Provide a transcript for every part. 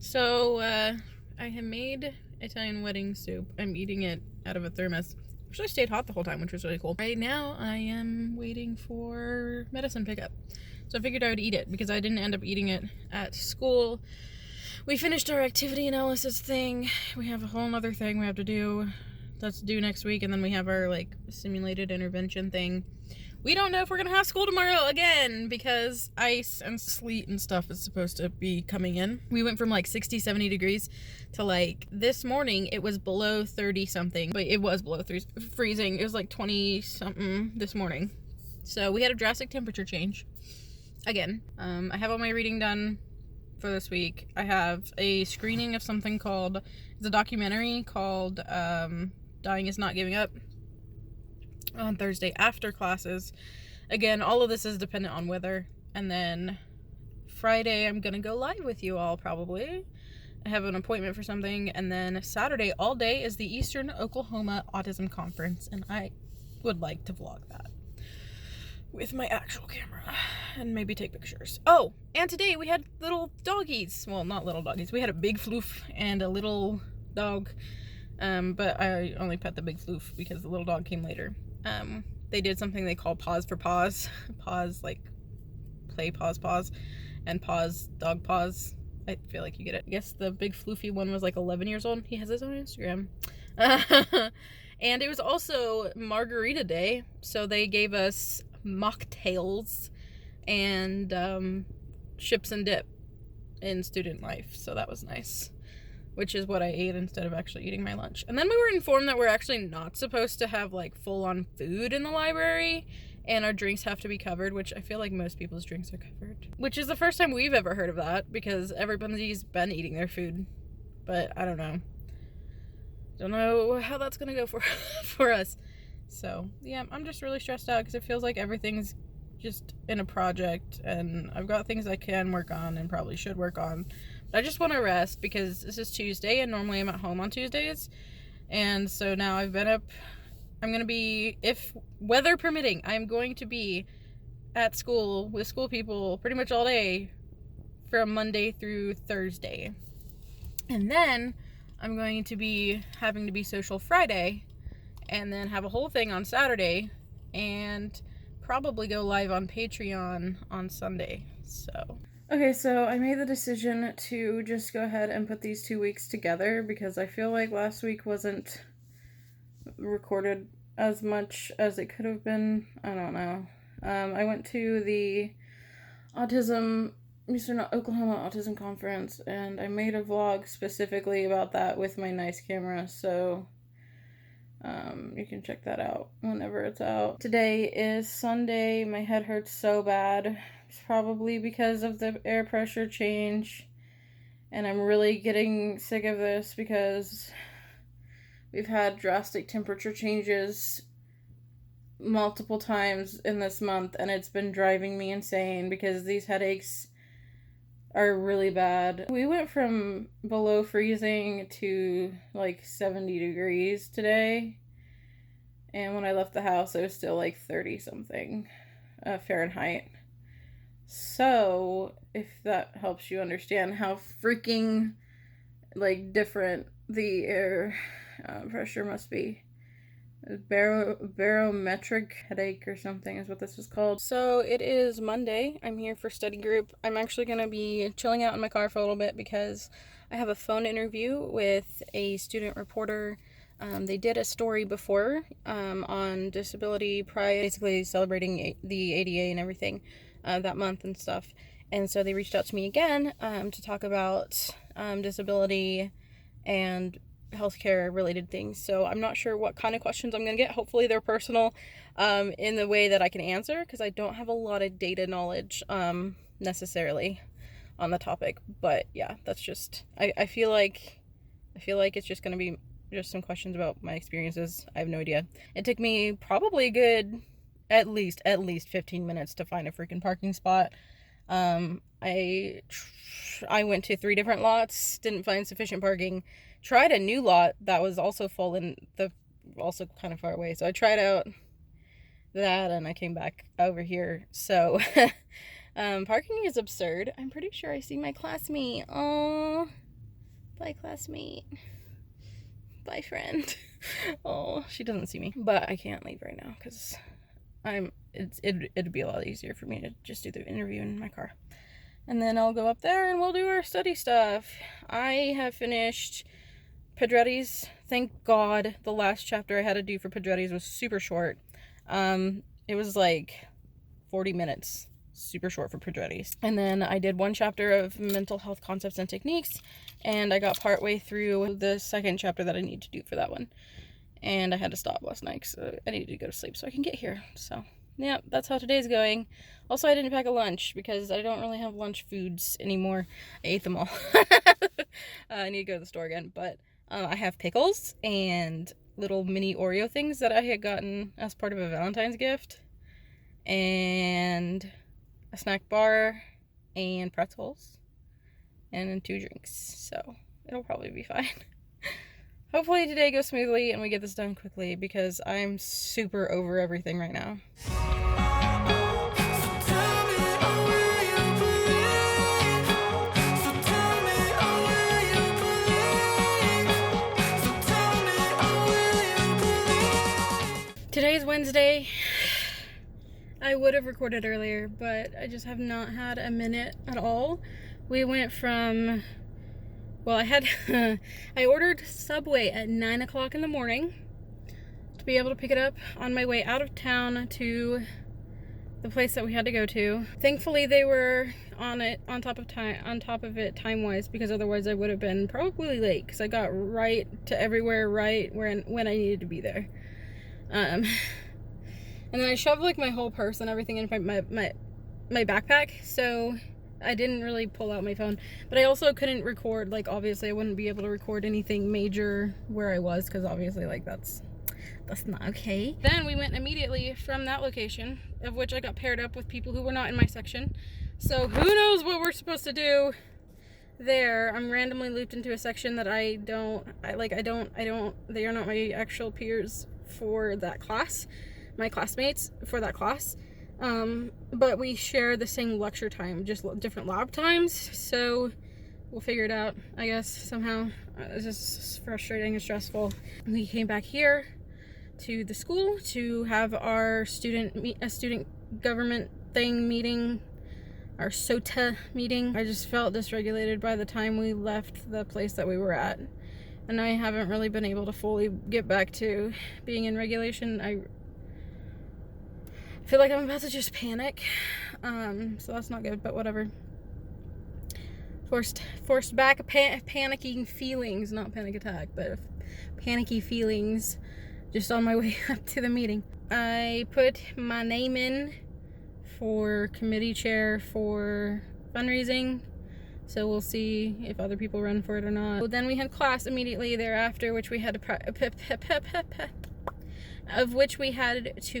So, I have made Italian wedding soup. I'm eating it out of a thermos. Actually stayed hot the whole time, which was really cool. Right now, I am waiting for medicine pickup. So I figured I would eat it because I didn't end up eating it at school. We finished our activity analysis thing. We have a whole other thing we have to do. That's due next week, and then we have our, like, simulated intervention thing. We don't know if we're gonna have school tomorrow again because ice and sleet and stuff is supposed to be coming in. We went from like 60, 70 degrees to like this morning it was below 30 something, but it was below freezing. It was like 20 something this morning. So we had a drastic temperature change again. I have all my reading done for this week. I have a screening of something called, it's a documentary called Dying is Not Giving Up on Thursday after classes. Again, all of this is dependent on weather. And then Friday, I'm gonna go live with you all probably. I have an appointment for something. And then Saturday, all day, is the Eastern Oklahoma Autism Conference. And I would like to vlog that with my actual camera and maybe take pictures. Oh, and today we had little doggies. Well, not little doggies. We had a big floof and a little dog. But I only pet the big floof because the little dog came later. They did something they call pause for pause. Pause, like play, pause, and pause, dog pause. I feel like you get it. I guess the big floofy one was like 11 years old. He has his own Instagram. And it was also Margarita Day, so they gave us mocktails and chips and dip in student life, so that was nice. Which is what I ate instead of actually eating my lunch. And then we were informed that we're actually not supposed to have like full-on food in the library, and our drinks have to be covered, which I feel like most people's drinks are covered. Which is the first time we've ever heard of that, because everybody's been eating their food. But I don't know. Don't know how that's gonna go for us. So yeah, I'm just really stressed out because it feels like everything's just in a project, and I've got things I can work on and probably should work on. I just want to rest because this is Tuesday and normally I'm at home on Tuesdays. And so now I've been up. I'm going to be, if weather permitting, I'm going to be at school with school people pretty much all day from Monday through Thursday. And then I'm going to be having to be social Friday and then have a whole thing on Saturday and probably go live on Patreon on Sunday. So okay, so I made the decision to just go ahead and put these 2 weeks together because I feel like last week wasn't recorded as much as it could have been. I don't know. I went to the Eastern Oklahoma Autism Conference, and I made a vlog specifically about that with my nice camera, so you can check that out whenever it's out. Today is Sunday. My head hurts so bad. It's probably because of the air pressure change, and I'm really getting sick of this because we've had drastic temperature changes multiple times in this month, and it's been driving me insane because these headaches are really bad. We went from below freezing to like 70 degrees today, and when I left the house it was still like 30 something Fahrenheit. So if that helps you understand how freaking like different the air pressure must be. Barometric headache or something is what this is called. So it is Monday. I'm here for study group. I'm actually going to be chilling out in my car for a little bit because I have a phone interview with a student reporter. They did a story before on disability pride, basically celebrating the ADA and everything that month and stuff. And so they reached out to me again to talk about disability and healthcare related things. So I'm not sure what kind of questions I'm going to get. Hopefully they're personal in the way that I can answer, because I don't have a lot of data knowledge necessarily on the topic. But yeah, that's just, I feel like it's just going to be just some questions about my experiences. I have no idea. It took me probably a good at least 15 minutes to find a freaking parking spot. I went to 3 different lots, didn't find sufficient parking. Tried a new lot that was also full and also kind of far away. So I tried out that and I came back over here. So parking is absurd. I'm pretty sure I see my classmate. Oh, Bye, classmate. Bye, friend. Oh, she doesn't see me. But I can't leave right now because it'd be a lot easier for me to just do the interview in my car. And then I'll go up there and we'll do our study stuff. I have finished Pedretti's. Thank God the last chapter I had to do for Pedretti's was super short. It was like 40 minutes. Super short for Pedretti's. And then I did one chapter of mental health concepts and techniques, and I got partway through the second chapter that I need to do for that one. And I had to stop last night, so I needed to go to sleep so I can get here. So yeah, that's how today's going. Also, I didn't pack a lunch because I don't really have lunch foods anymore. I ate them all. I need to go to the store again, but I have pickles and little mini Oreo things that I had gotten as part of a Valentine's gift, and a snack bar, and pretzels, and 2 drinks. So it'll probably be fine. Hopefully today goes smoothly and we get this done quickly because I'm super over everything right now. Today's Wednesday. I would have recorded earlier, but I just have not had a minute at all. We went from, well, I ordered Subway at 9 o'clock in the morning to be able to pick it up on my way out of town to the place that we had to go to. Thankfully, they were on top of it time-wise, because otherwise I would have been probably late, because I got right to everywhere right when I needed to be there. And then I shoved like my whole purse and everything in my backpack, so I didn't really pull out my phone. But I also couldn't record, like obviously I wouldn't be able to record anything major where I was, because obviously like that's not okay. Then we went immediately from that location, of which I got paired up with people who were not in my section. So who knows what we're supposed to do there. I'm randomly looped into a section that they are not my actual peers for that class. My classmates for that class, but we share the same lecture time, just different lab times, so we'll figure it out, I guess, somehow. It's just frustrating and stressful. We came back here to the school to have our student government thing meeting, our SOTA meeting. I just felt dysregulated by the time we left the place that we were at, and I haven't really been able to fully get back to being in regulation. I feel like I'm about to just panic, so that's not good, but whatever. Forced back panicking feelings, not panic attack, but panicky feelings just on my way up to the meeting. I put my name in for committee chair for fundraising, so we'll see if other people run for it or not. Well, then we had class immediately thereafter, which we had to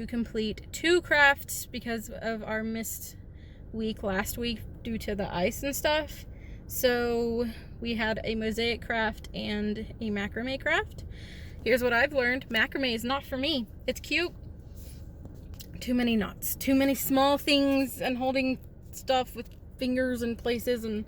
complete 2 crafts because of our missed week last week due to the ice and stuff. So we had a mosaic craft and a macrame craft. Here's what I've learned. Macrame is not for me. It's cute. Too many knots. Too many small things and holding stuff with fingers in places, and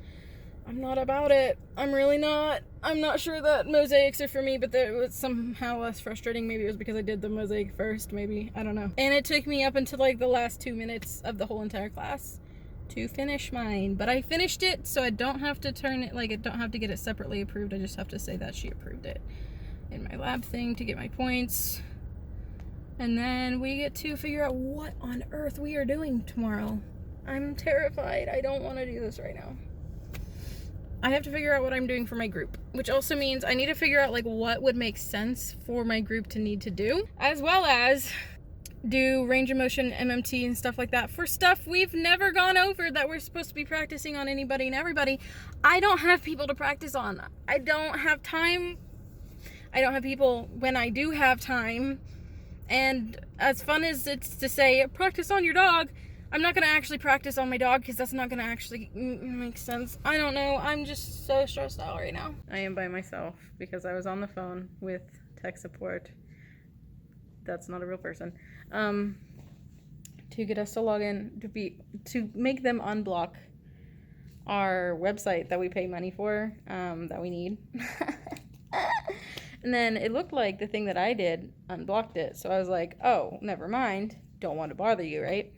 I'm not about it. I'm really not. I'm not sure that mosaics are for me, but it was somehow less frustrating. Maybe it was because I did the mosaic first, maybe. I don't know. And it took me up until like the last 2 minutes of the whole entire class to finish mine. But I finished it, so I don't have to turn it, like I don't have to get it separately approved. I just have to say that she approved it in my lab thing to get my points. And then we get to figure out what on earth we are doing tomorrow. I'm terrified. I don't want to do this right now. I have to figure out what I'm doing for my group, which also means I need to figure out like what would make sense for my group to need to do, as well as do range of motion, MMT, and stuff like that for stuff we've never gone over that we're supposed to be practicing on anybody and everybody. I don't have people to practice on. I don't have time. I don't have people when I do have time. And as fun as it's to say, practice on your dog, I'm not going to actually practice on my dog because that's not going to actually make sense. I don't know. I'm just so stressed out right now. I am by myself because I was on the phone with tech support. That's not a real person. To get us to log in, to make them unblock our website that we pay money for, that we need. And then it looked like the thing that I did unblocked it. So I was like, oh, never mind. Don't want to bother you, right?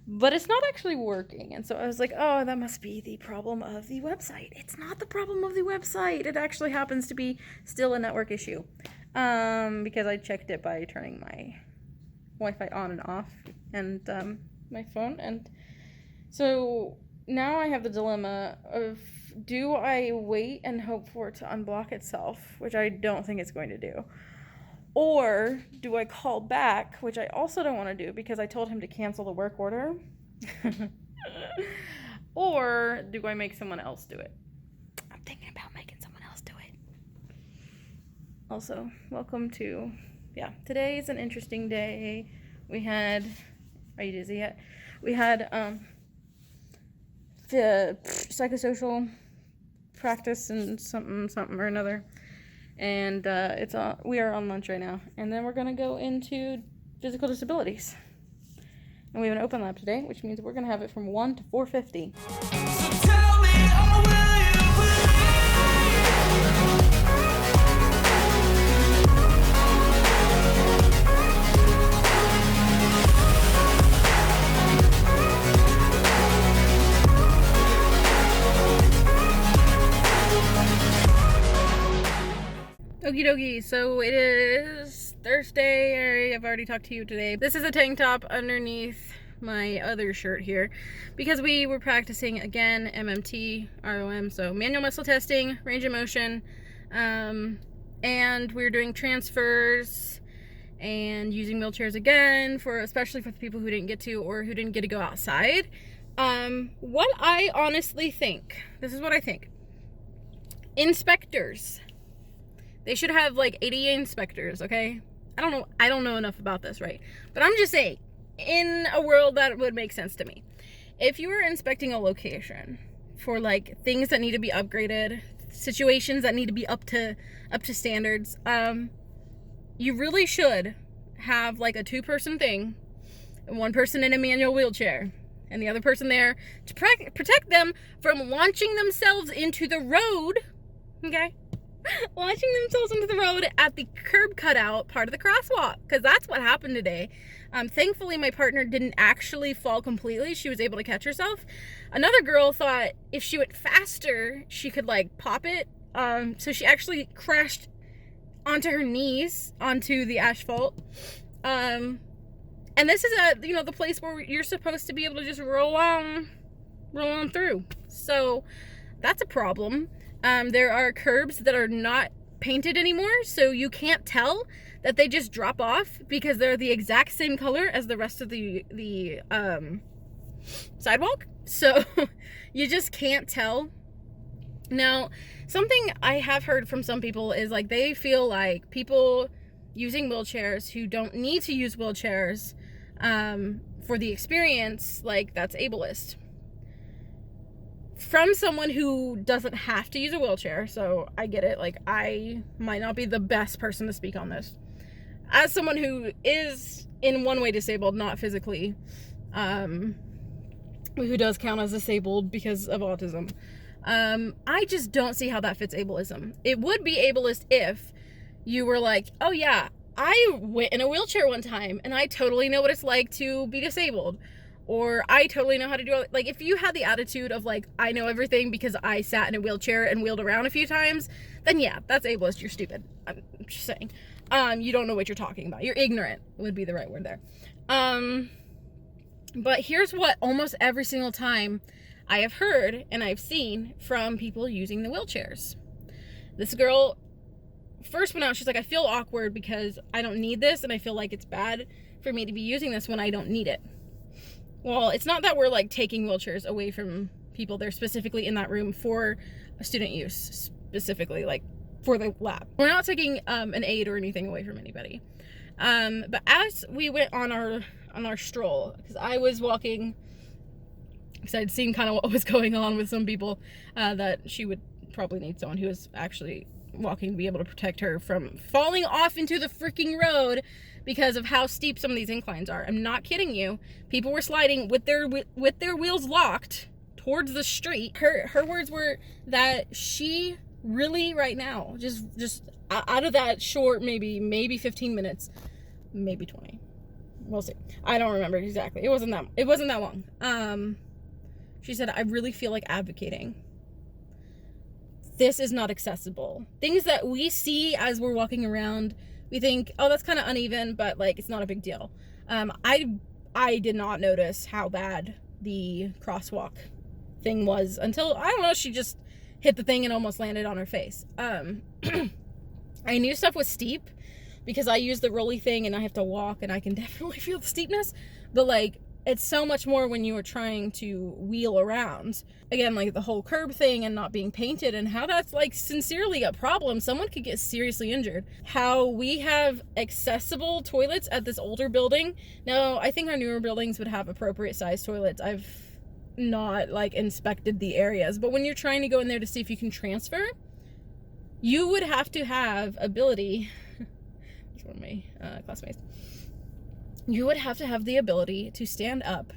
But it's not actually working. And so I was like, oh, that must be the problem of the website. It's not the problem of the website. It actually happens to be still a network issue. Because I checked it by turning my Wi-Fi on and off and my phone. And so now I have the dilemma of, do I wait and hope for it to unblock itself, which I don't think it's going to do? Or do I call back, which I also don't want to do because I told him to cancel the work order? Or do I make someone else do it? I'm thinking about making someone else do it. Also, welcome to, today is an interesting day. We had, are you dizzy yet? We had the psychosocial practice and something or another. And we are on lunch right now. And then we're going to go into physical disabilities. And we have an open lab today, which means we're going to have it from 1 to 4:50. So tell me, oh, will you believe? Okie dokie, so it is Thursday. I've already talked to you today. This is a tank top underneath my other shirt here because we were practicing again MMT, ROM, so manual muscle testing, range of motion, and we were doing transfers and using wheelchairs again, especially for the people who didn't get to or who didn't get to go outside. What I honestly think, this is what I think. Inspectors. They should have like 80 inspectors, okay? I don't know enough about this, right? But I'm just saying, in a world that would make sense to me. If you were inspecting a location for like things that need to be upgraded, situations that need to be up to standards, you really should have like a 2-person thing, and 1 person in a manual wheelchair, and the other person there to protect them from launching themselves into the road, okay? Launching themselves into the road at the curb cutout part of the crosswalk, because that's what happened today. Thankfully, my partner didn't actually fall completely. She was able to catch herself. Another girl thought if she went faster, she could like pop it. So she actually crashed onto her knees onto the asphalt. And this is the place where you're supposed to be able to just roll on through. So that's a problem. There are curbs that are not painted anymore, so you can't tell that they just drop off because they're the exact same color as the rest of the sidewalk. So you just can't tell. Now, something I have heard from some people is like they feel like people using wheelchairs who don't need to use wheelchairs for the experience, like that's ableist. From someone who doesn't have to use a wheelchair, so I get it, like I might not be the best person to speak on this. As someone who is in one way disabled, not physically, who does count as disabled because of autism, I just don't see how that fits ableism. It would be ableist if you were like, oh yeah, I went in a wheelchair one time and I totally know what it's like to be disabled. Or I totally know how to do it. Like, if you had the attitude of, like, I know everything because I sat in a wheelchair and wheeled around a few times, then yeah, that's ableist. You're stupid. I'm just saying. You don't know what you're talking about. You're ignorant would be the right word there. But here's what almost every single time I have heard and I've seen from people using the wheelchairs. This girl first went out, she's like, I feel awkward because I don't need this and I feel like it's bad for me to be using this when I don't need it. Well, it's not that we're like taking wheelchairs away from people. They're specifically in that room for student use, specifically like for the lab. We're not taking an aid or anything away from anybody. But as we went on our stroll, because I was walking, because I'd seen kind of what was going on with some people, that she would probably need someone who was actually walking to be able to protect her from falling off into the freaking road because of how steep some of these inclines are. I'm not kidding you. People were sliding with their wheels locked towards the street. Her words were that she really right now, just out of that short, maybe 15 minutes, maybe 20. We'll see. I don't remember exactly. It wasn't that long. She said, I really feel like advocating. This is not accessible. Things that we see as we're walking around, we think, oh, that's kind of uneven, but like, it's not a big deal. I did not notice how bad the crosswalk thing was until, I don't know, she just hit the thing and almost landed on her face. I knew stuff was steep because I use the rolly thing and I have to walk and I can definitely feel the steepness, but like, it's so much more when you are trying to wheel around. Again, like the whole curb thing and not being painted and how that's like sincerely a problem. Someone could get seriously injured. How we have accessible toilets at this older building. Now, I think our newer buildings would have appropriate sized toilets. I've not like inspected the areas, but when you're trying to go in there to see if you can transfer, you would have to have ability. That's one of my classmates. You would have to have the ability to stand up,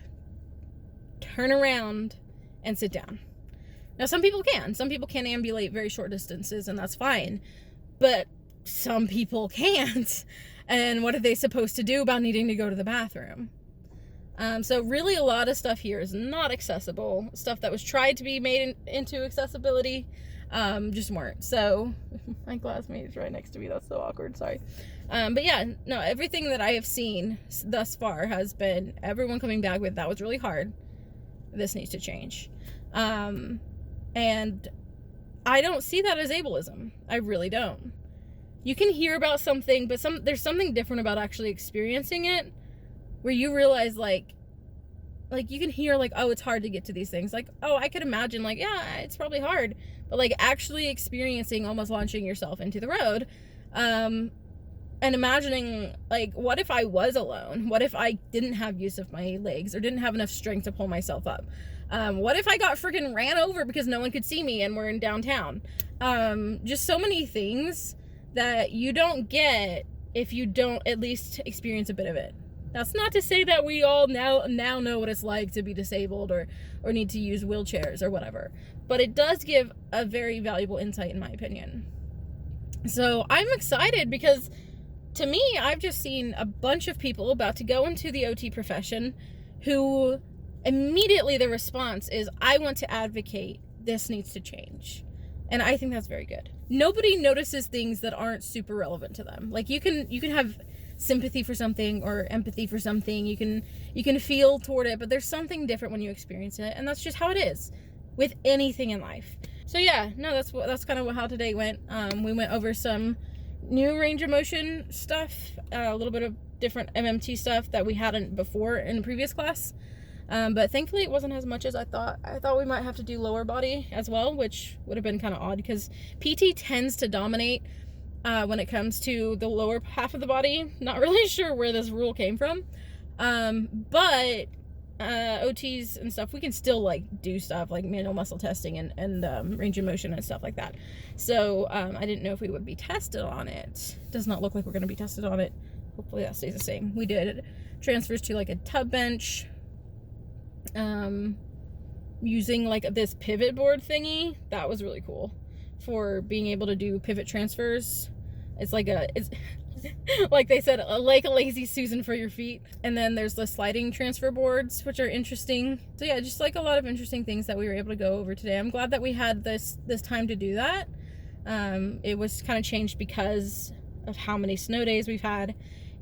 turn around, and sit down. Now, some people can. Some people can ambulate very short distances, and that's fine. But some people can't. And what are they supposed to do about needing to go to the bathroom? So really a lot of stuff here is not accessible. Stuff that was tried to be made into accessibility just weren't. So my classmate is right next to me. That's so awkward. Sorry. But yeah, no, everything that I have seen thus far has been everyone coming back with, that was really hard. This needs to change. And I don't see that as ableism. I really don't. You can hear about something, but there's something different about actually experiencing it, where you realize like you can hear like, oh, it's hard to get to these things. Like, oh, I could imagine like, yeah, it's probably hard, but like actually experiencing, almost launching yourself into the road, and imagining like, what if I was alone? What if I didn't have use of my legs or didn't have enough strength to pull myself up? What if I got freaking ran over because no one could see me and we're in downtown? Just so many things that you don't get if you don't at least experience a bit of it. That's not to say that we all now know what it's like to be disabled or need to use wheelchairs or whatever, but it does give a very valuable insight in my opinion. So I'm excited because to me, I've just seen a bunch of people about to go into the OT profession who immediately the response is, I want to advocate, this needs to change. And I think that's very good. Nobody notices things that aren't super relevant to them. Like you can have sympathy for something or empathy for something. You can feel toward it, but there's something different when you experience it, and that's just how it is with anything in life. So yeah, no, that's kind of how today went. We went over some new range of motion stuff, a little bit of different MMT stuff that we hadn't before in the previous class. But thankfully it wasn't as much as I thought. I thought we might have to do lower body as well, which would have been kind of odd because PT tends to dominate when it comes to the lower half of the body. Not really sure where this rule came from. But OTs and stuff, we can still like do stuff like manual muscle testing and range of motion and stuff like that. So I didn't know if we would be tested on it. Does not look like we're going to be tested on it. Hopefully that stays the same. We did transfers to like a tub bench, using like this pivot board thingy. That was really cool for being able to do pivot transfers. It's like like they said, like a lazy Susan for your feet. And then there's the sliding transfer boards, which are interesting. So yeah, just like a lot of interesting things that we were able to go over today. I'm glad that we had this time to do that. It was kind of changed because of how many snow days we've had,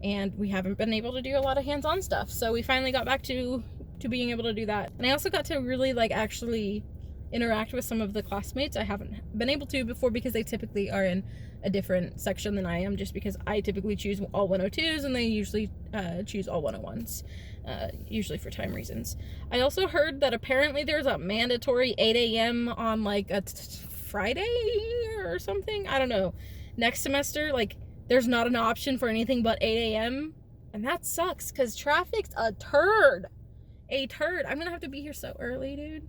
and we haven't been able to do a lot of hands-on stuff. So we finally got back to being able to do that. And I also got to really like actually interact with some of the classmates I haven't been able to before, because they typically are in a different section than I am, just because I typically choose all 102s and they usually choose all 101s, usually for time reasons. I also heard that apparently there's a mandatory 8 a.m. on like a Friday or something. I don't know. Next semester, like there's not an option for anything but 8 a.m. And that sucks because traffic's a turd. A turd. I'm gonna have to be here so early, dude.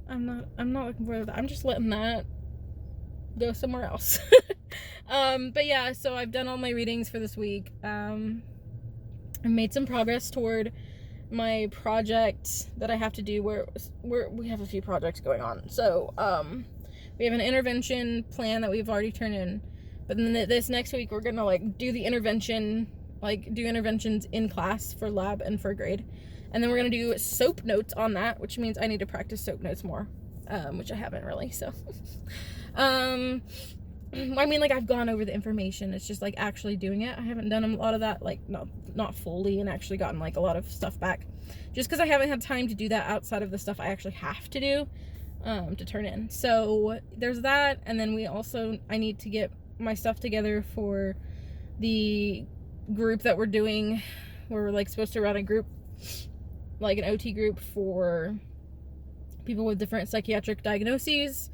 I'm not looking forward to that. I'm just letting that go somewhere else. But yeah, so I've done all my readings for this week. I made some progress toward my project that I have to do where we have a few projects going on. So, we have an intervention plan that we've already turned in, but then this next week we're gonna like do the intervention, like do interventions in class for lab and for grade. And then we're gonna do SOAP notes on that, which means I need to practice SOAP notes more, which I haven't really, so. I mean, like, I've gone over the information. It's just, like, actually doing it. I haven't done a lot of that, like, not fully, and actually gotten, like, a lot of stuff back. Just because I haven't had time to do that outside of the stuff I actually have to do to turn in. So, there's that, and then I need to get my stuff together for the group that we're doing. We're, like, supposed to run a group, like, an OT group for people with different psychiatric diagnoses.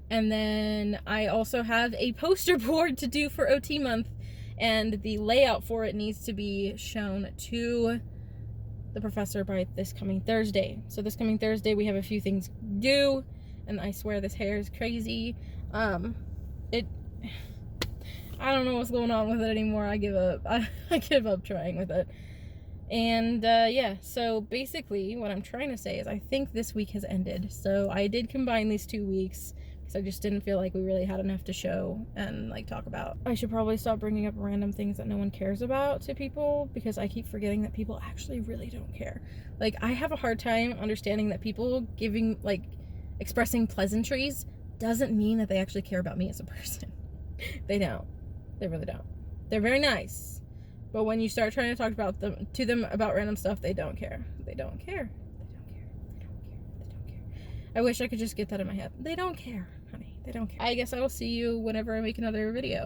And then I also have a poster board to do for OT month, and the layout for it needs to be shown to the professor by this coming Thursday. So this coming Thursday we have a few things due, and I swear this hair is crazy. I don't know what's going on with it anymore. I give up. I give up trying with it. And yeah, so basically what I'm trying to say is I think this week has ended. So I did combine these 2 weeks because I just didn't feel like we really had enough to show and like talk about. I should probably stop bringing up random things that no one cares about to people, because I keep forgetting that people actually really don't care. Like, I have a hard time understanding that people expressing pleasantries doesn't mean that they actually care about me as a person. They don't. They really don't. They're very nice. But when you start trying to talk to them about random stuff, they don't care. They don't care. They don't care. They don't care. I wish I could just get that in my head. They don't care, honey. They don't care. I guess I will see you whenever I make another video.